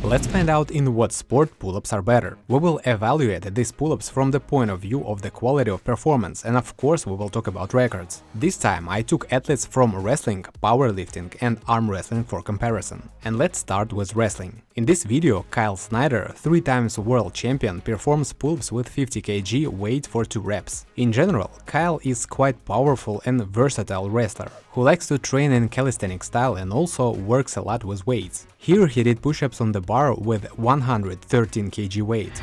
Let's find out in what sport pull-ups are better. We will evaluate these pull-ups from the point of view of the quality of performance, and of course we will talk about records. This time I took athletes from wrestling, powerlifting and arm wrestling for comparison. And let's start with wrestling. In this video, Kyle Snyder, 3 times world champion, performs pull-ups with 50 kg weight for 2 reps. In general, Kyle is quite powerful and versatile wrestler, who likes to train in calisthenic style and also works a lot with weights. Here he did push-ups on the bar with 113 kg weight.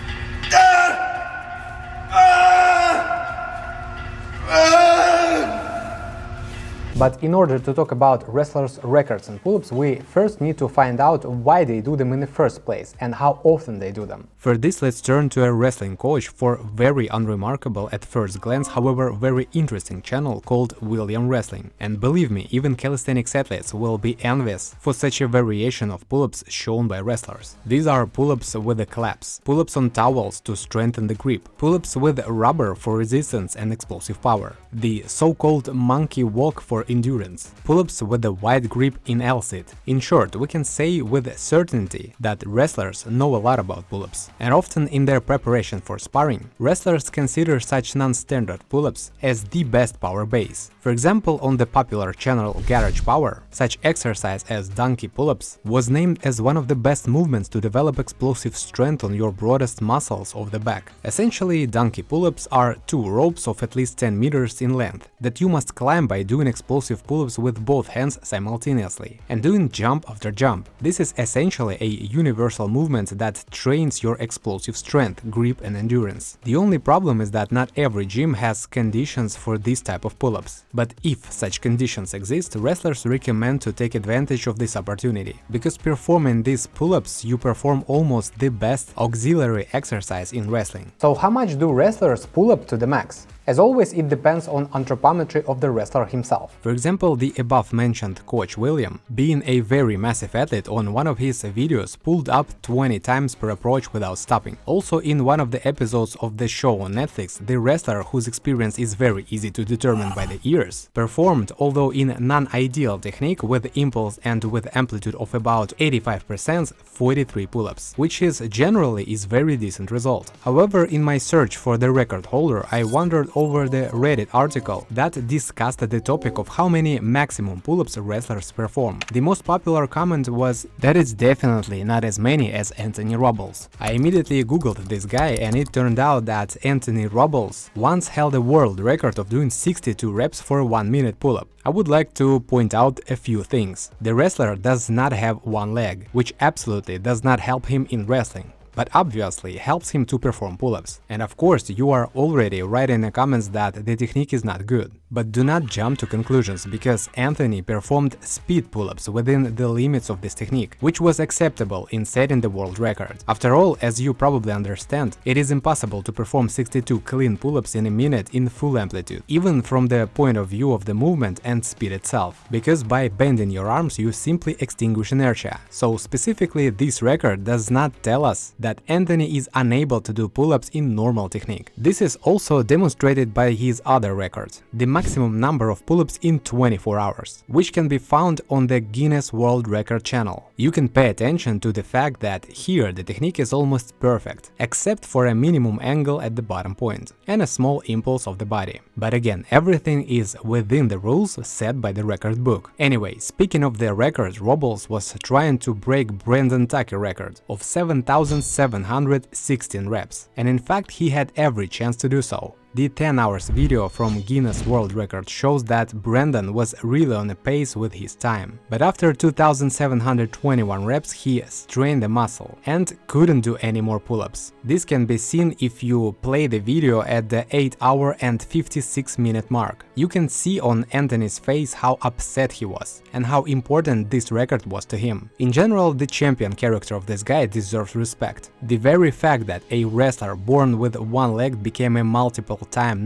But in order to talk about wrestlers' records and pull-ups, we first need to find out why they do them in the first place and how often they do them. For this, let's turn to a wrestling coach for very unremarkable at first glance, however very interesting channel called William Wrestling. And believe me, even calisthenics athletes will be envious for such a variation of pull-ups shown by wrestlers. These are pull-ups with a collapse, pull-ups on towels to strengthen the grip, pull-ups with rubber for resistance and explosive power, the so-called monkey walk for endurance, pull-ups with a wide grip in L-sit. In short, we can say with certainty that wrestlers know a lot about pull-ups, and often in their preparation for sparring, wrestlers consider such non-standard pull-ups as the best power base. For example, on the popular channel Garage Power, such exercise as donkey pull-ups was named as one of the best movements to develop explosive strength on your broadest muscles of the back. Essentially, donkey pull-ups are 2 ropes of at least 10 meters in length that you must climb by doing explosive pull-ups with both hands simultaneously and doing jump after jump. This is essentially a universal movement that trains your explosive strength, grip and endurance. The only problem is that not every gym has conditions for this type of pull-ups. But if such conditions exist, wrestlers recommend to take advantage of this opportunity, because performing these pull-ups you perform almost the best auxiliary exercise in wrestling. So how much do wrestlers pull up to the max? As always, it depends on anthropometry of the wrestler himself. For example, the above-mentioned coach William, being a very massive athlete, on one of his videos pulled up 20 times per approach without stopping. Also, in one of the episodes of the show on Netflix, the wrestler, whose experience is very easy to determine by the ears, performed, although in non-ideal technique, with impulse and with amplitude of about 85%, 43 pull-ups, which generally is very decent result. However, in my search for the record holder, I wondered over the Reddit article that discussed the topic of how many maximum pull-ups wrestlers perform. The most popular comment was that it's definitely not as many as Anthony Robles. I immediately googled this guy, and it turned out that Anthony Robles once held a world record of doing 62 reps for a 1-minute pull-up. I would like to point out a few things. The wrestler does not have one leg, which absolutely does not help him in wrestling, but obviously helps him to perform pull-ups. And of course, you are already writing in the comments that the technique is not good. But do not jump to conclusions, because Anthony performed speed pull-ups within the limits of this technique, which was acceptable in setting the world record. After all, as you probably understand, it is impossible to perform 62 clean pull-ups in a minute in full amplitude, even from the point of view of the movement and speed itself, because by bending your arms you simply extinguish inertia. So specifically, this record does not tell us that Anthony is unable to do pull-ups in normal technique. This is also demonstrated by his other records, the maximum number of pull-ups in 24 hours, which can be found on the Guinness World Record channel. You can pay attention to the fact that here the technique is almost perfect, except for a minimum angle at the bottom point and a small impulse of the body. But again, everything is within the rules set by the record book. Anyway, speaking of the record, Robles was trying to break Brandon Tucker record of 7,716 reps, and in fact he had every chance to do so. The 10 hours video from Guinness World Record shows that Brandon was really on a pace with his time, but after 2,721 reps he strained the muscle and couldn't do any more pull-ups. This can be seen if you play the video at the 8-hour and 56-minute mark. You can see on Anthony's face how upset he was and how important this record was to him. In general, the champion character of this guy deserves respect. The very fact that a wrestler born with one leg became a multiple-time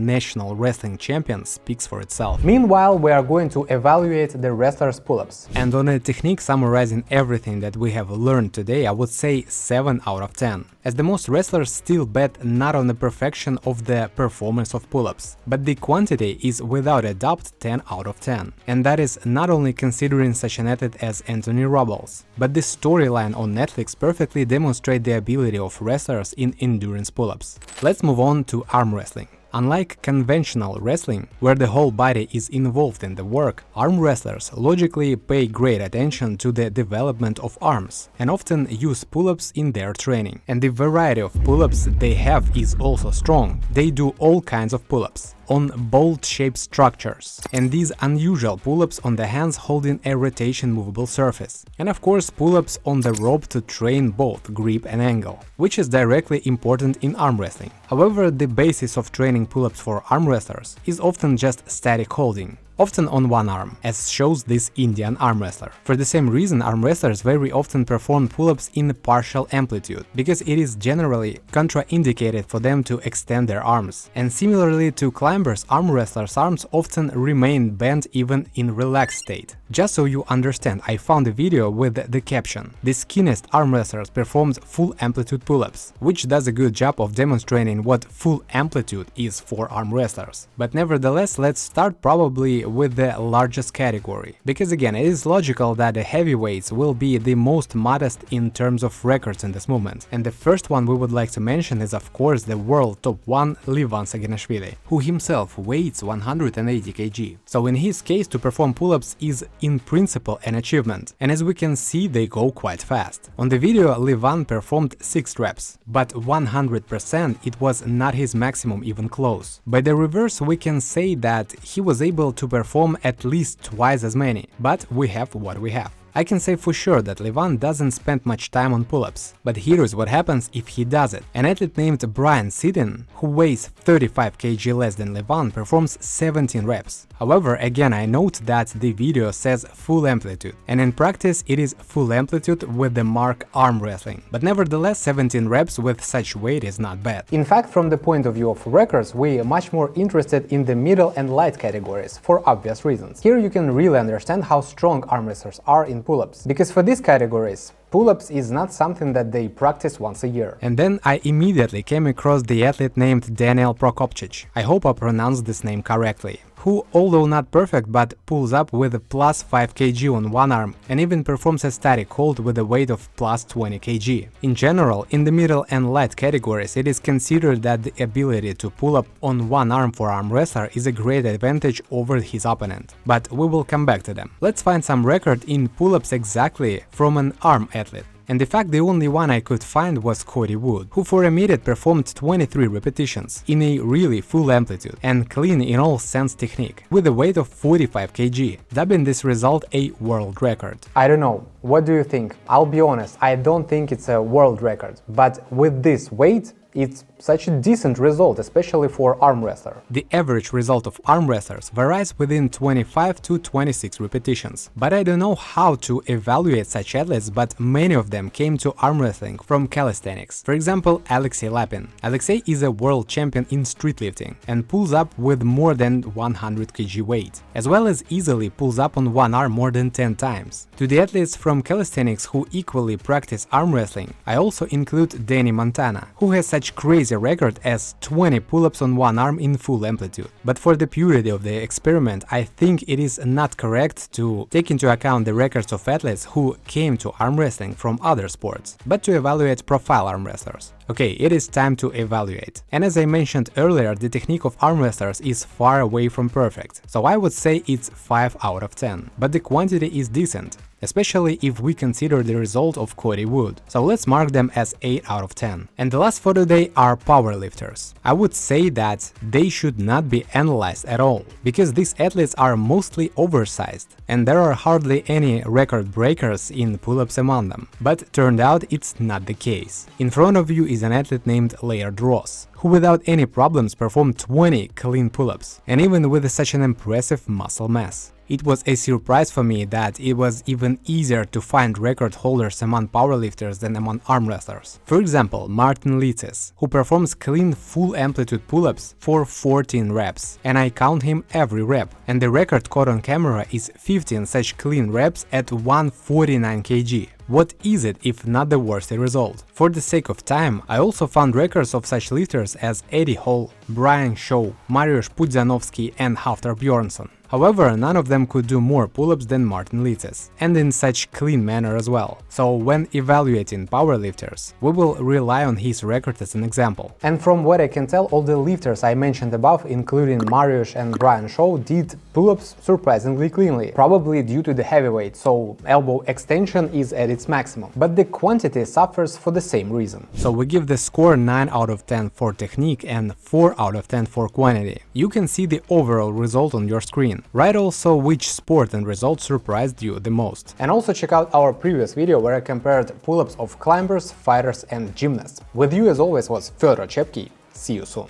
national wrestling champion speaks for itself. Meanwhile, we are going to evaluate the wrestler's pull-ups. And on a technique summarizing everything that we have learned today, I would say 7 out of 10. as the most wrestlers still bet not on the perfection of the performance of pull-ups, but the quantity is without a doubt 10 out of 10. And that is not only considering such an athlete as Anthony Robles, but the storyline on Netflix perfectly demonstrates the ability of wrestlers in endurance pull-ups. Let's move on to arm wrestling. Unlike conventional wrestling, where the whole body is involved in the work, arm wrestlers logically pay great attention to the development of arms and often use pull-ups in their training. And the variety of pull-ups they have is also strong. They do all kinds of pull-ups on bolt-shaped structures, and these unusual pull-ups on the hands holding a rotation movable surface, and of course pull-ups on the rope to train both grip and angle, which is directly important in arm wrestling. However, the basis of training pull-ups for arm wrestlers is often just static holding, often on one arm, as shows this Indian arm wrestler. For the same reason, arm wrestlers very often perform pull-ups in partial amplitude, because it is generally contraindicated for them to extend their arms. And similarly to climbers, arm wrestlers' arms often remain bent even in relaxed state. Just so you understand, I found a video with the caption "The skinniest arm wrestlers performed full amplitude pull-ups," which does a good job of demonstrating what full amplitude is for arm wrestlers. But nevertheless, let's start probably with the largest category, because again, it is logical that the heavyweights will be the most modest in terms of records in this movement. And the first one we would like to mention is of course the world top 1 Levan Saginashvili, who himself weighs 180 kg. So in his case, to perform pull-ups is in principle an achievement, and as we can see, they go quite fast. On the video, Levan performed 6 reps, but 100% it was not his maximum even close. By the reverse, we can say that he was able to perform at least twice as many, but we have what we have. I can say for sure that Levan doesn't spend much time on pull-ups, but here is what happens if he does it. An athlete named Brian Sidin, who weighs 35 kg less than Levan, performs 17 reps. However, again, I note that the video says full amplitude, and in practice it is full amplitude with the mark arm wrestling. But nevertheless, 17 reps with such weight is not bad. In fact, from the point of view of records, we are much more interested in the middle and light categories, for obvious reasons. Here you can really understand how strong arm wrestlers are in pull-ups, because for these categories, pull-ups is not something that they practice once a year. And then I immediately came across the athlete named Daniel Prokopchich, I hope I pronounced this name correctly, who, although not perfect, but pulls up with a plus 5 kg on one arm and even performs a static hold with a weight of plus 20 kg. In general, in the middle and light categories, it is considered that the ability to pull up on one arm for arm wrestler is a great advantage over his opponent. But we will come back to them. Let's find some record in pull-ups exactly from an arm athlete. And in fact, the only one I could find was Cody Wood, who for a minute performed 23 repetitions in a really full amplitude and clean in all sense technique, with a weight of 45 kg, dubbing this result a world record. I don't know, what do you think? I'll be honest, I don't think it's a world record, but with this weight, it's such a decent result, especially for arm wrestler. The average result of arm wrestlers varies within 25 to 26 repetitions, but I don't know how to evaluate such athletes, but many of them came to arm wrestling from calisthenics. For example, Alexei Lapin. Alexei is a world champion in street lifting and pulls up with more than 100 kg weight, as well as easily pulls up on one arm more than 10 times. To the athletes from calisthenics who equally practice arm wrestling, I also include Danny Montana, who has such crazy record as 20 pull-ups on one arm in full amplitude. But for the purity of the experiment, I think it is not correct to take into account the records of athletes who came to arm wrestling from other sports, but to evaluate profile arm wrestlers. Okay, it is time to evaluate. And as I mentioned earlier, the technique of arm wrestlers is far away from perfect, so I would say it's 5 out of 10. But the quantity is decent, especially if we consider the result of Cody Wood, so let's mark them as 8 out of 10. And the last for today are powerlifters. I would say that they should not be analyzed at all, because these athletes are mostly oversized, and there are hardly any record breakers in pull-ups among them. But turned out it's not the case. In front of you is an athlete named Laird Ross, who without any problems performed 20 clean pull-ups, and even with such an impressive muscle mass. It was a surprise for me that it was even easier to find record holders among powerlifters than among arm wrestlers. For example, Martin Litzes, who performs clean full amplitude pull-ups for 14 reps, and I count him every rep, and the record caught on camera is 15 such clean reps at 149 kg. What is it if not the worst result? For the sake of time, I also found records of such lifters as Eddie Hall, Brian Shaw, Mariusz Pudzianowski and Hafthor Bjornsson. However, none of them could do more pull-ups than Martin Litzes, and in such clean manner as well. So when evaluating powerlifters, we will rely on his record as an example. And from what I can tell, all the lifters I mentioned above, including Mariusz and Brian Shaw, did pull-ups surprisingly cleanly, probably due to the heavyweight, so elbow extension is at its maximum. But the quantity suffers for the same reason. So we give the score 9 out of 10 for technique and 4 out of 10 for quantity. You can see the overall result on your screen. Write also which sport and result surprised you the most. And also check out our previous video where I compared pull-ups of climbers, fighters and gymnasts. With you as always was Fyodor Chepky. See you soon.